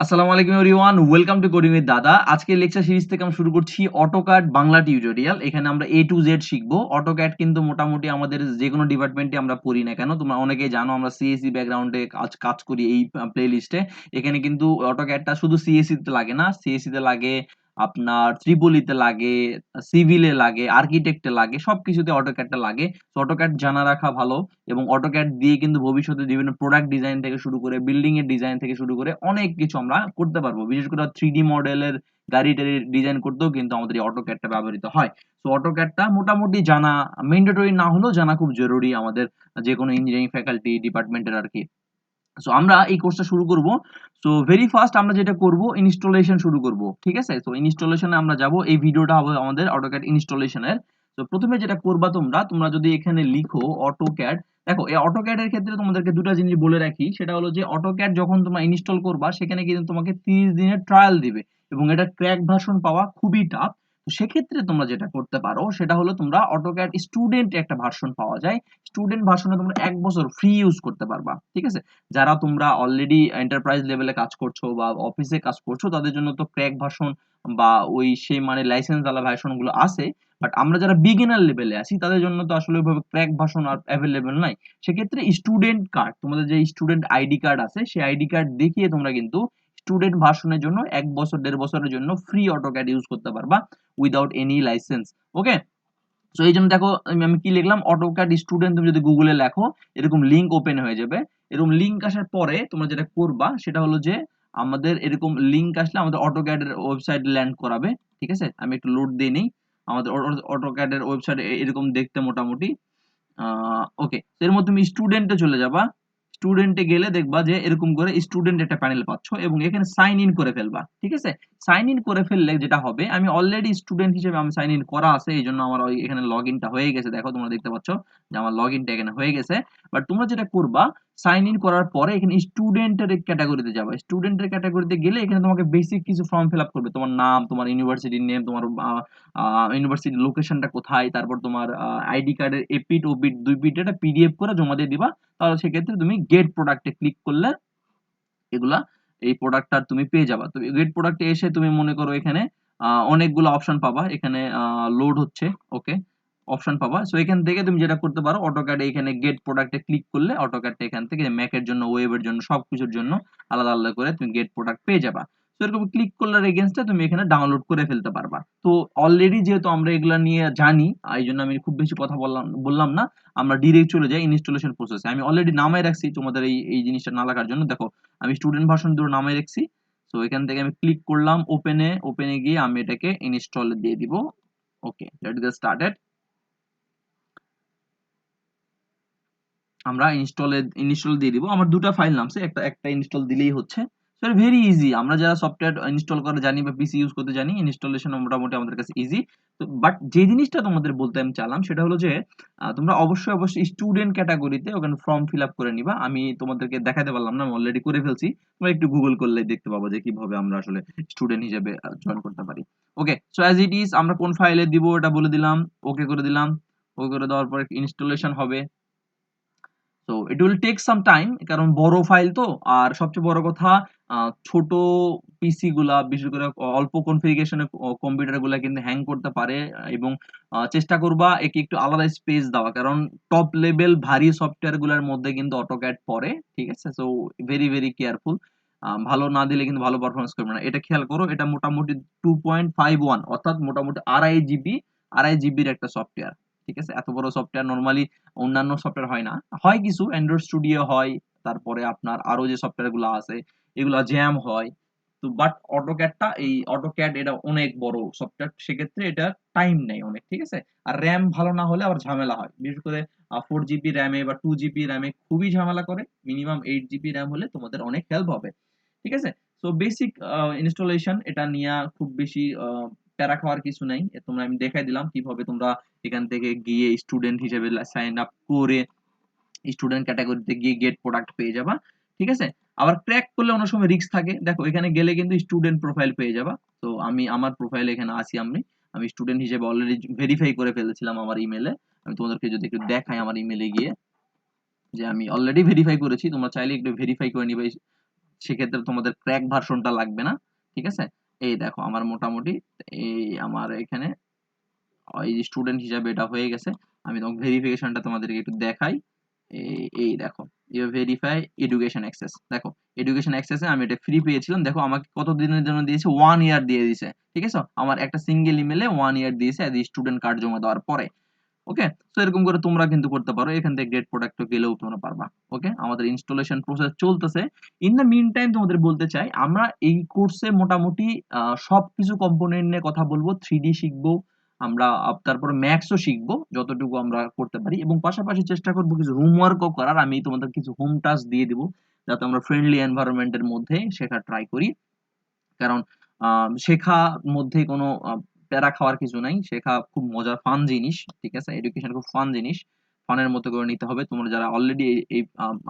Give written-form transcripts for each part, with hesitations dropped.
আসসালামু আলাইকুম everyone, welcome to coding with দাদা। আজকের লেকচার সিরিজ থেকে আমরা শুরু করছি অটোক্যাড বাংলা টিউটোরিয়াল। এখানে আমরা এ টু জেড শিখবো। অটোক্যাড কিন্তু মোটামুটি আমাদের যে কোনো ডিপার্টমেন্টে আমরা পড়ি না কেন, তোমরা অনেকেই জানো আমরা সিএসসি ব্যাকগ্রাউন্ডে কাজ করি এই প্লে লিস্টে। এখানে কিন্তু অটোক্যাডটা শুধু সিএসসি তে লাগে না, সিএসসি তে লাগে, আপনার ত্রিপলিতে লাগে, সিভিলে লাগে, আর্কিটেক্টে লাগে, সবকিছুতে অটোক্যাডটা লাগে। তো অটোক্যাড জানা রাখা ভালো, এবং অটোক্যাড দিয়ে কিন্তু ভবিষ্যতে বিভিন্ন প্রোডাক্ট ডিজাইন থেকে শুরু করে বিল্ডিং এর ডিজাইন থেকে শুরু করে অনেক কিছু আমরা করতে পারবো। বিশেষ করে 3D মডেলের গাড়ি টাড়ি ডিজাইন করতেও কিন্তু আমাদের এই অটোক্যাডটা ব্যবহৃত হয়। তো অটোক্যাডটা মোটামুটি জানা ম্যান্ডেটরি না হলেও জানা খুব জরুরি আমাদের যে কোনো ইঞ্জিনিয়ারিং ফ্যাকাল্টি ডিপার্টমেন্টের আর কি। সো আমরা এই কোর্সটা শুরু করব। সো ভেরি ফার্স্ট আমরা যেটা করব, ইনস্টলেশন শুরু করব। ঠিক আছে, তো ইনস্টলেশনে আমরা যাব। এই ভিডিওটা হবে আমাদের অটোক্যাড ইনস্টলেশনের। তো প্রথমে যেটা করবা, তোমরা যদি এখানে লিখো অটোক্যাড, দেখো এই অটোক্যাড এর ক্ষেত্রে তোমাদেরকে দুটো জিনিস বলে রাখি। সেটা হলো যে অটোক্যাড যখন তোমরা ইনস্টল করবা সেখানে কিন্তু তোমাকে 30 দিনের ট্রায়াল দিবে, এবং এটা ক্র্যাক ভার্সন পাওয়া খুবই টাফ। তো সেক্ষেত্রে তোমরা যেটা করতে পারো সেটা হলো, তোমরা অটোক্যাড স্টুডেন্ট একটা ভার্সন পাওয়া যায়। স্টুডেন্ট ভার্সনে তোমরা 1 বছর ফ্রি ইউজ করতে পারবা। ঠিক আছে, যারা তোমরা অলরেডি এন্টারপ্রাইজ লেভেলে কাজ করছো বা অফিসে কাজ করছো তাদের জন্য তো ক্র্যাক ভার্সন বা ওই সেই মানে লাইসেন্স ওয়ালা ভার্সন গুলো আছে। বাট আমরা যারা বিগিনার লেভেলে আছি তাদের জন্য তো আসলে ওইভাবে ক্র্যাক ভার্সন আর অ্যাভেলেবেল নাই। সেক্ষেত্রে স্টুডেন্ট কার্ড, তোমাদের যে স্টুডেন্ট আইডি কার্ড আছে সেই আইডি কার্ড দেখিয়ে তোমরা কিন্তু স্টুডেন্ট ভার্সনের জন্য 1 বছর 1.5 বছরের জন্য ফ্রি অটোক্যাড ইউজ করতে পারবা উইদাউট এনি লাইসেন্স। ওকে, সো এই জন্য দেখো আমি কি লিখলাম, অটোক্যাড স্টুডেন্ট। তুমি যদি গুগলে লেখো এরকম লিঙ্ক ওপেন হয়ে যাবে। এরকম লিঙ্ক আসার পরে তোমরা যেটা করবা সেটা হলো যে আমাদের এরকম লিঙ্ক আসলে আমাদের অটোক্যাড এর ওয়েবসাইট ল্যান্ড করাবে। ঠিক আছে, আমি একটু লোড দিয়ে নিই। আমাদের অটোক্যাড এর ওয়েবসাইট এরকম দেখতে মোটামুটি। ওকে, এর মধ্যে তুমি স্টুডেন্টে চলে যাবা। স্টুডেন্টে গেলে দেখবা যে এরকম করে স্টুডেন্ট একটা প্যানেল পাচ্ছ, এবং এখানে সাইন ইন করে ফেলবা। ঠিক আছে, সাইন ইন করে ফেললে যেটা হবে, আমি অলরেডি স্টুডেন্ট হিসেবে আমি সাইন ইন করা আছে, এই জন্য আমার ওই এখানে লগ ইনটা হয়ে গেছে। দেখো তোমরা দেখতে পাচ্ছ যে আমার লগ ইনটা এখানে হয়ে গেছে। বাট তোমরা যেটা করবা, সাইন ইন করার পরে এখানে স্টুডেন্টের ক্যাটাগরিতে যাবা। স্টুডেন্টের ক্যাটাগরিতে গেলে এখানে তোমাকে বেসিক কিছু ফর্ম ফিল আপ করবে, তোমার নাম, তোমার ইউনিভার্সিটির নেম, তোমার ইউনিভার্সিটি লোকেশনটা কোথায়, তারপর তোমার আইডি কার্ডের এপিট ওপিট 2 পিট এটা পিডিএফ করে জমা দিয়ে দিবা। তাহলে সেক্ষেত্রে তুমি গেট প্রোডাক্টে ক্লিক করলে এগুলা এই প্রোডাক্টটা তুমি পেয়ে যাবা। তো গেট প্রোডাক্টে এসে তুমি মনে করো এখানে অনেকগুলো অপশন পাবা। এখানে লোড হচ্ছে। ওকে, অপশন পাবা। সো এখান থেকে তুমি যেটা করতে পারো, অটোক্যাড এখানে গেট প্রোডাক্টে ক্লিক করলে অটোক্যাডটা এখান থেকে ম্যাকের জন্য, ওয়েবের জন্য, সবকিছুর জন্য আলাদা আলাদা করে তুমি গেট প্রোডাক্ট পেয়ে যাবা। তো এরকম ক্লিক করলে এগেইনস্টে তুমি এখানে ডাউনলোড করে ফেলতে পারবা। তো অলরেডি যেহেতু আমরা এগুলা নিয়ে জানি, এই জন্য আমি খুব বেশি কথা বললাম না। আমরা ডিরেক্ট চলে যাই ইনস্টলেশন প্রসেসে। আমি অলরেডি নামাই রাখছি তোমাদের এই জিনিসটা না লাগার জন্য। দেখো আমি স্টুডেন্ট ভার্সন দুটো নামাই রাখছি। সো এখান থেকে আমি ক্লিক করলাম ওপেনে গিয়ে আমি এটাকে ইনস্টল দিয়ে দিব। ওকে, লেটস গেট স্টার্টেড। আমরা ইনস্টল দিয়ে দিব। আমার দুটো ফাইল নামছে, একটা একটা ইনস্টল দিলেই হচ্ছে। So very easy. আমরা যারা সফটওয়্যার ইনস্টল করা জানি বা পিসি ইউজ করতে জানি, ইনস্টলেশন মোটামুটি আমাদের কাছে ইজি। তো বাট যে জিনিসটা তোমাদের বলতে আমি চাইলাম সেটা হলো যে তোমরা অবশ্যই স্টুডেন্ট ক্যাটাগরিতে ওখানে ফর্ম ফিল আপ করে নিবা। আমি তোমাদেরকে দেখাতে পারলাম না, আমি অলরেডি করে ফেলছি। তোমরা একটু গুগল করলে দেখতে পাবো যে কিভাবে আমরা আসলে স্টুডেন্ট হিসেবে জয়েন করতে পারি। ওকে, সো অ্যাজ ইট ইজ আমরা কোন ফাইলে দিব এটা বলে দিলাম। ওকে করে দিলাম। ওকে করে দেওয়ার পরে ইনস্টলেশন হবে। তো it will take some time, কারণ বড় ফাইল তো। আর সবচেয়ে বড় কথা, ছোট পিসি গুলা, বিশেষ করে অল্প কনফিগারেশনের কম্পিউটার গুলা কিন্তু হ্যাং করতে পারে। এবং চেষ্টা করবা একে একটু আলাদা স্পেস দেওয়া, কারণ টপ লেভেল ভারী সফটওয়্যার গুলার মধ্যে কিন্তু অটোক্যাড পড়ে। ঠিক আছে, সো ভেরি ভেরি কেয়ারফুল। ভালো না দিলে কিন্তু ভালো পারফরমেন্স করবে না, এটা খেয়াল করো। এটা মোটামুটি 2.51, অর্থাৎ মোটামুটি 2.5 জিবি, 2.5 জিবির একটা সফটওয়্যার। ঠিক আছে, এত বড় সফটওয়্যার নরমালি অন্যান্য সফটওয়্যার হয় না। হয় কিছু অ্যান্ড্রয়েড স্টুডিও হয়, তারপরে আপনার আরো যে সফটওয়্যার গুলো আছে এগুলা জ্যাম হয়। তো বাট অটোক্যাড এটা অনেক বড় সফটওয়্যার, সেক্ষেত্রে এটা টাইম নেয় অনেক। ঠিক আছে, আর র্যাম ভালো না হলে আবার ঝামেলা হয়। বিশেষ করে 4 জিবি র্যামে বা 2 জিবি র্যামে খুবই ঝামেলা করে। মিনিমাম 8 জিবি র্যাম হলে তোমাদের অনেক হেল্প হবে। ঠিক আছে, তো বেসিক ইনস্টলেশন এটা নিয়ে খুব বেশি প্যারা খাওয়ার কিছু নাই। তোমরা আমি দেখাই দিলাম কিভাবে তোমরা এখান থেকে গিয়ে স্টুডেন্ট হিসেবে সাইন আপ করে স্টুডেন্ট ক্যাটাগরিতে গিয়ে গেট প্রোডাক্ট পেয়ে যাবা। ঠিক আছে, আবার ক্র্যাক করলে অনেক সময় রিস্ক থাকে। দেখো এখানে গেলে কিন্তু স্টুডেন্ট প্রোফাইল পেয়ে যাবা। তো আমি আমার প্রোফাইল এখানে আসি। আমি স্টুডেন্ট হিসেবে অলরেডি ভেরিফাই করে ফেলেছিলাম আমার ইমেলে। আমি তোমাদেরকে যদি একটু দেখাই আমার ইমেলে গিয়ে, যে আমি অলরেডি ভেরিফাই করেছি। তোমরা চাইলে একটু ভেরিফাই করে নিবে সেক্ষেত্রে তোমাদের ক্র্যাক ভার্সনটা লাগবে না, ঠিক আছে? এই দেখো আমার মোটামুটি এই আমার এখানে এই যে স্টুডেন্ট হিসাবে এটা হয়ে গেছে। আমি তোমাকে ভেরিফিকেশনটা তোমাদেরকে একটু দেখাই। এই দেখো, ইউ ভেরিফাই এডুকেশন অ্যাক্সেস। দেখো এডুকেশন অ্যাক্সেসে আমি এটা ফ্রি পেয়েছিলাম। দেখো আমাকে কত দিনের জন্য দিয়েছে, 1 ইয়ার দিয়ে দিয়েছে। ঠিক আছে? আমার একটা সিঙ্গেল ইমেইলে 1 ইয়ার দিয়েছে এজ স্টুডেন্ট কার্ড জমা দেওয়ার পরে। ওকে, সো এরকম করে তোমরা কিন্তু করতে পারো, এখান থেকে গ্রেড প্রোডাক্ট গেলেও তোমরা পারবা। ওকে, আমাদের ইনস্টলেশন প্রসেস চলতেছে। ইন দ্য মিন টাইম তোমাদের বলতে চাই, আমরা এই কোর্সে মোটামুটি সবকিছু কম্পোনেন্ট নিয়ে কথা বলবো, 3D শিখবো আমরা, তারপরে ম্যাথসও শিখবো যতটুকু আমরা করতে পারি, এবং পাশাপাশি চেষ্টা করবো কিছু হোমওয়ার্কও করার। আমি তোমাদের কিছু হোম টাস্ক দিয়ে দিব যাতে আমরা ফ্রেন্ডলি এনভায়রনমেন্টের মধ্যে শেখা ট্রাই করি। কারণ শেখার মধ্যে কোনো প্যারা খাওয়ার কিছু নাই। শেখা খুব মজার ফান জিনিস। ঠিক আছে? এডুকেশন খুব ফান জিনিস। ফানের মতো করে নিতে হবে। তোমরা যারা অলরেডি এই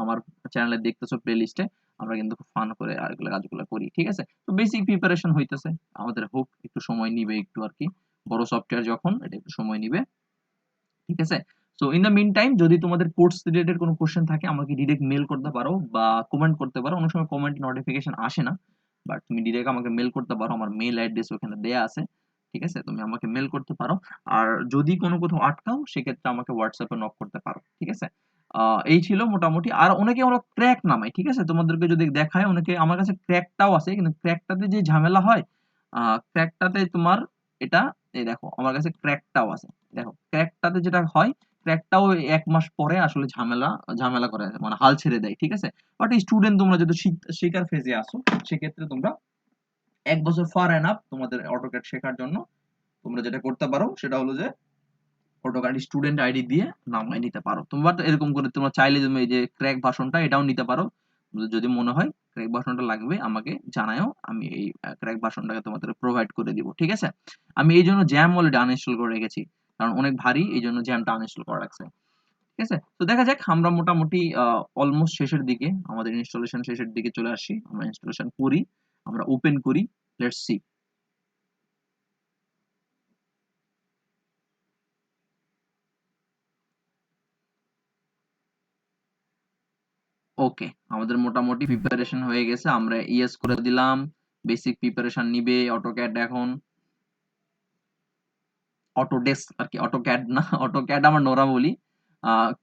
আমার চ্যানেলে দেখতেছো প্লে লিস্টে, আমরা কিন্তু খুব ফান করে এগুলো কাজগুলো করি। ঠিক আছে? তো বেসিক প্রিপারেশন হইতেছে। আমাদের হোক, একটু সময় নিবে একটু আরকি। বড় সফটওয়্যার যখন, এটা একটু সময় নিবে। ঠিক আছে? So in the meantime যদি তোমাদের কোর্স রিলেটেড কোনো কোয়েশ্চেন থাকে আমাকে ডিরেক্ট মেইল করতে পারো বা কমেন্ট করতে পারো। অনেক সময় কমেন্ট নোটিফিকেশন আসে না। বাট তুমি ডিরেক্ট আমাকে মেইল করতে পারো। আমার মেইল অ্যাড্রেস ওখানে দেয়া আছে। ঠিক আছে? তুমি আমাকে মেইল করতে পারো। আর যদি কোনো কোথাও আটকাও সেক্ষেত্রে আমাকে WhatsApp এ নক করতে পারো। ঠিক আছে? এই ছিল মোটামুটি। আর অনেকে আমরা ক্র্যাক নামাই। ঠিক আছে? তোমাদেরকে যদি দেখায়, অনেকে আমার কাছে ক্র্যাকটাও আছে। কিন্তু ক্র্যাকটাতে যে ঝামেলা হয়, ক্র্যাকটাতে তোমার এটা, এই দেখো আমার কাছে ক্র্যাকটাও আছে। দেখো ক্র্যাকটাতে যেটা হয়, ক্র্যাকটাও ১ মাস পরে আসলে ঝামেলা ঝামেলা করে, মানে হাল ছেড়ে দেয়। ঠিক আছে? বাট স্টুডেন্ট তোমরা যদি শেখার ফেজে আসো, সেক্ষেত্রে তোমরা ১ বছর ফার এনাফ তোমাদের AutoCAD শেখার জন্য। তোমরা যেটা করতে পারো সেটা হলো যে AutoCAD স্টুডেন্ট আইডি দিয়ে নামায় নিতে পারো। তোমরা তো এরকম করে তোমরা চাইলে তুমি এই যে ক্র্যাক ভার্সনটা এটাও নিতে পারো। যদি মনে হয় ক্র্যাক ভার্সনটা লাগবে আমাকে জানায়ও। আমি এই ক্র্যাক ভার্সনটাকে তোমাদের প্রোভাইড করে দিব। ঠিক আছে? আমি এইজন্য জ্যাম অলরেডি আনইনস্টল করে রেখেছি। কারণ অনেক ভারী, এইজন্য জ্যামটা আনইনস্টল করা রাখছে। ঠিক আছে? তো দেখা যাক, আমরা মোটামুটি অলমোস্ট শেষের দিকে, আমাদের ইনস্টলেশন শেষের দিকে চলে আসছি। আমরা ইনস্টলেশন করি, আমরা ওপেন করি। Let's see. ওকে, আমাদের মোটামুটি প্রিপারেশন হয়ে গেছে। আমরা ইয়েস করে দিলাম। বেসিক প্রিপারেশন নিবে AutoCAD এখন। অটোডেস্ক আরকি, AutoCAD না। AutoCAD আমরা নোরা বলি।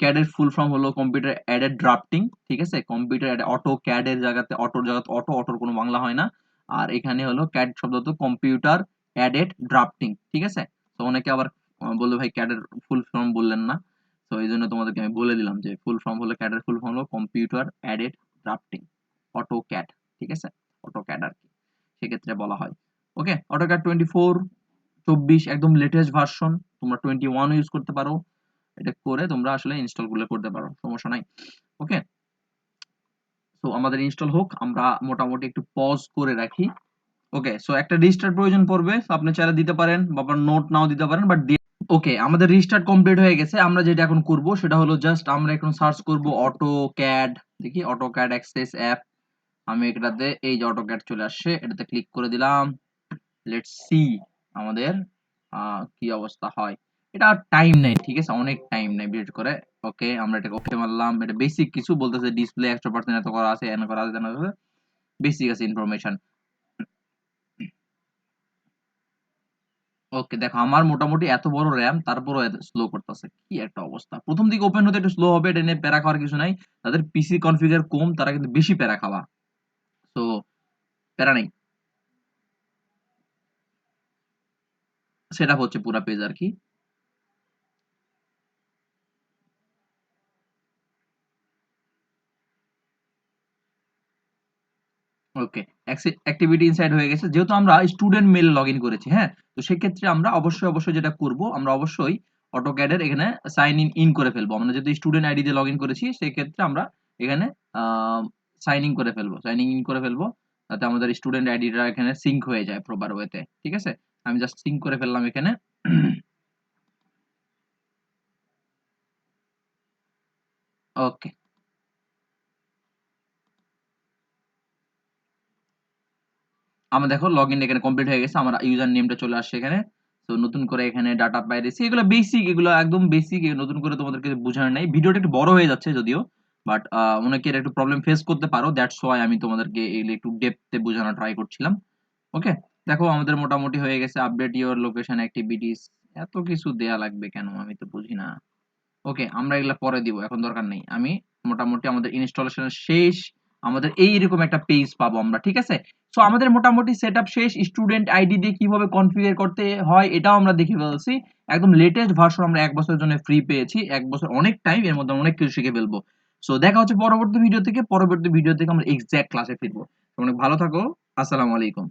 CAD এর ফুল ফর্ম হলো কম্পিউটার এইডেড ড্রাফটিং। ঠিক আছে? কম্পিউটার AutoCAD এর জায়গাতে অটোর জায়গাতে অটোর কোনো বাংলা হয় না। আর এখানে হলো CAD শব্দ তো কম্পিউটার এইডেড ড্রাফটিং। ঠিক আছে? তো অনেকে আবার বলল ভাই CAD এর ফুল ফর্ম বললেন না। তো এইজন্য তোমাদেরকে আমি বলে দিলাম যে ফুল ফর্ম হলো, CAD এর ফুল ফর্ম হলো কম্পিউটার এইডেড ড্রাফটিং। AutoCAD। ঠিক আছে? AutoCAD আরকি সেক্ষেত্রে বলা হয়। ওকে, AutoCAD 24 একদম লেটেস্ট ভার্সন। তোমরা 21 ইউজ করতে পারো। এটা করে তোমরা আসলে ইনস্টল গুলো করতে পারো, সমস্যা নাই। ওকে, সো আমাদের ইনস্টল হোক, আমরা মোটামুটি একটু পজ করে রাখি। ওকে, সো একটা রিস্টার্ট প্রয়োজন পড়বে। আপনি চাইলে দিতে পারেন বা আপনার নোট নাও দিতে পারেন, বাট ওকে, আমাদের রিস্টার্ট কমপ্লিট হয়ে গেছে। আমরা যেটা এখন করব সেটা হলো জাস্ট আমরা এখন সার্চ করব AutoCAD। দেখি AutoCAD অ্যাক্সেস অ্যাপ। আমি এটাতে এই যে AutoCAD চলে আসছে, এটাতে ক্লিক করে দিলাম। লেটস সি আমাদের কি অবস্থা হয়। এটা টাইম নেয়। ঠিক আছে? অনেক টাইম নেয় বিশেষ করে। ওকে, আমরা এটাকে ওকে মারলাম। এটা বেসিক কিছু বলতেছে, ডিসপ্লে 100% এত করা আছে, এন করা আছে, তেন করা আছে। বেসিক আছে ইনফরমেশন। ওকে, দেখো আমার মোটামুটি এত বড় র‍্যাম, তারপরও এত স্লো করতেছে। কি একটা অবস্থা! প্রথম দিকে ওপেন হতে একটু স্লো হবে, এটা নিয়ে প্যারা খাওয়ার কিছু নাই। তাদের পিসি কনফিগার কম, তারা কিন্তু বেশি প্যারা খাওয়া। সো প্যারা নেই। সেটআপ হচ্ছে পুরা পেজ আরকি। ওকে, অ্যাক্টিভিটি ইনসাইড হয়ে গেছে। যেহেতু আমরা স্টুডেন্ট মেইল লগইন করেছি, হ্যাঁ? তো সেক্ষেত্রে আমরা অবশ্যই যেটা করব, আমরা অবশ্যই AutoCAD এর এখানে সাইন ইন করে ফেলবো। আমরা যদি স্টুডেন্ট আইডি দিয়ে লগইন করেছি, সেক্ষেত্রে আমরা এখানে আ সাইনিং ইন করে ফেলবো। যাতে আমাদের স্টুডেন্ট আইডিটা এখানে সিঙ্ক হয়ে যায় প্রপার ওয়েতে। ঠিক আছে? আমি জাস্ট সিঙ্ক করে ফেললাম এখানে। ওকে। আমার দেখো লগইন এখানে কমপ্লিট হয়ে গেছে। আমার ইউজার নেমটা চলে আসছে এখানে। তো নতুন করে এখানে ডাটা পাইরেসি, এগুলো বেসিক, এগুলো একদম বেসিক। নতুন করে তোমাদেরকে বোঝানোর নাই। ভিডিওটা একটু বড় হয়ে যাচ্ছে যদিও। বাট অনেকের একটু প্রবলেম ফেস করতে পারো, দ্যাটস ওয়াই আমি তোমাদেরকে এগুলো একটু ডেপথে বোঝানোর ট্রাই করছিলাম। ওকে, দেখো আমাদের মোটামুটি হয়ে গেছে। আপডেট ইওর লোকেশন অ্যাক্টিভিটিস, এত কিছু দেয়া লাগবে কেন আমি তো বুঝি না। ওকে, আমরা এগুলা পরে দিব, এখন দরকার নেই। আমি মোটামুটি আমাদের ইনস্টলেশন শেষ, আমাদের এইরকম একটা পেজ পাবো আমরা, ঠিক আছে? সো আমাদের মোটামুটি সেটআপ শেষ। স্টুডেন্ট আইডি দিয়ে কিভাবে কনফিগার করতে হয় এটাও আমরা দেখে ফেলছি। একদম লেটেস্ট ভার্সন আমরা 1 বছরের জন্য ফ্রি পেয়েছি। 1 বছর অনেক টাইম, এর মধ্যে অনেক কিছু শিখে ফেলবো। সো দেখা হচ্ছে পরবর্তী ভিডিও থেকে আমরা এক্সাক্ট ক্লাসে ফিরবো। অনেক ভালো থাকো। আসসালামু আলাইকুম।